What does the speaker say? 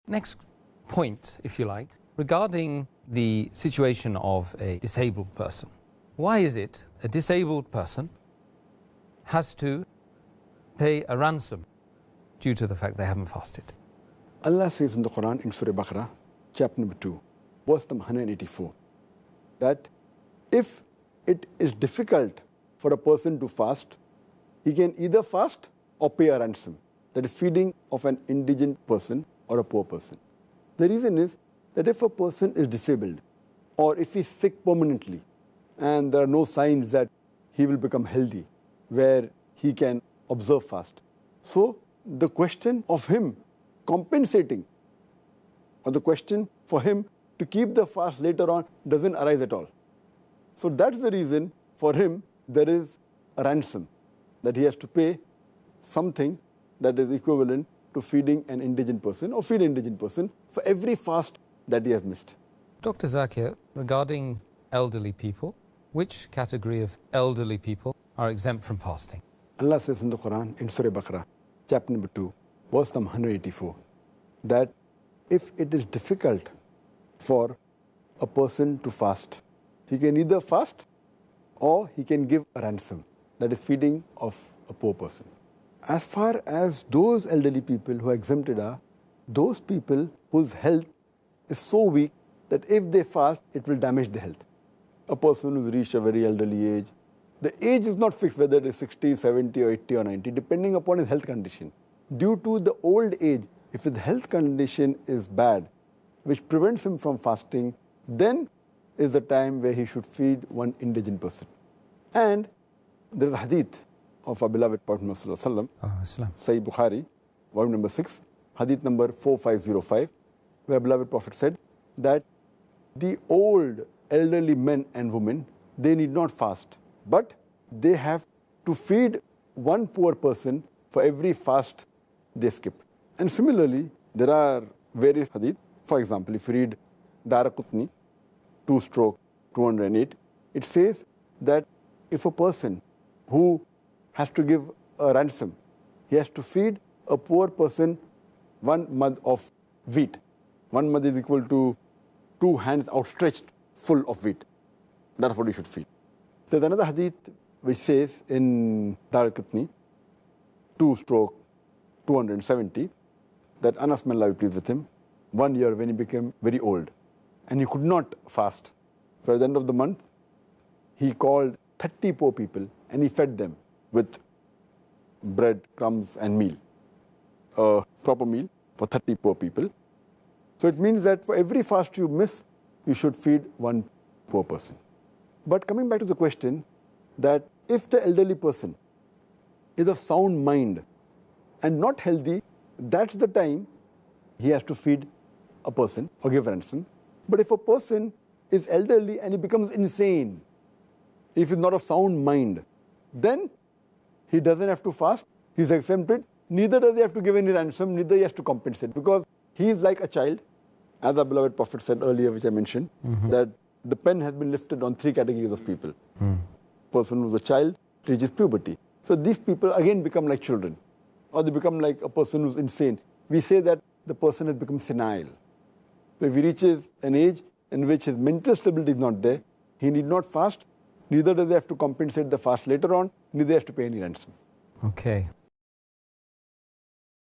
Next point, if you like, regarding the situation of a disabled person. Why is it a disabled person has to pay a ransom due to the fact they haven't fasted? Allah says in the Quran in Surah Baqarah, chapter number 2, verse number 184, that if it is difficult for a person to fast, he can either fast or pay a ransom. That is feeding of an indigent person or a poor person. The reason is that if a person is disabled or if he's sick permanently and there are no signs that he will become healthy where he can observe fast. So the question of him compensating or the question for him to keep the fast later on doesn't arise at all. So that's the reason for him there is a ransom, that he has to pay something that is equivalent to feeding an indigent person or feed an indigent person for every fast that he has missed. Dr. Zakir, regarding elderly people, which category of elderly people are exempt from fasting? Allah says in the Quran in Surah Baqarah, chapter number 2, verse number 184, that if it is difficult for a person to fast, he can either fast or he can give a ransom, that is feeding of a poor person. As far as those elderly people who are exempted are, those people whose health is so weak that if they fast, it will damage the health. A person who's reached a very elderly age, the age is not fixed whether it is 60, 70 or 80 or 90, depending upon his health condition. Due to the old age, if his health condition is bad, which prevents him from fasting, then is the time where he should feed one indigent person. And there is a hadith of our beloved Prophet Muhammad Sallallahu Alaihi Wasallam, Sahih Bukhari, volume number 6, hadith number 4505, where beloved Prophet said that the old elderly men and women, they need not fast, but they have to feed one poor person for every fast they skip. And similarly, there are various hadith. For example, if you read Daraqutni, 2/208, it says that if a person who has to give a ransom, he has to feed a poor person 1 mud of wheat. 1 mud is equal to 2 hands outstretched full of wheat. That's what he should feed. There's another hadith which says in Daraqutni, 2/270, that Anas, may Allah be pleased with him, 1 year when he became very old and he could not fast. So at the end of the month, he called 30 poor people and he fed them with bread, crumbs and meal, a proper meal for 30 poor people. So it means that for every fast you miss, you should feed one poor person. But coming back to the question that if the elderly person is of sound mind and not healthy, that's the time he has to feed a person or give ransom. But if a person is elderly and he becomes insane, if he's not of sound mind, then he doesn't have to fast, he's exempted, neither does he have to give any ransom, neither he has to compensate, because he is like a child, as the beloved Prophet said earlier, which I mentioned, that the pen has been lifted on 3 categories of people. Person who's a child reaches puberty. So these people again become like children, or they become like a person who's insane. We say that the person has become senile. So if he reaches an age in which his mental stability is not there, he need not fast, neither does he have to compensate the fast later on, neither has to pay any ransom. Okay.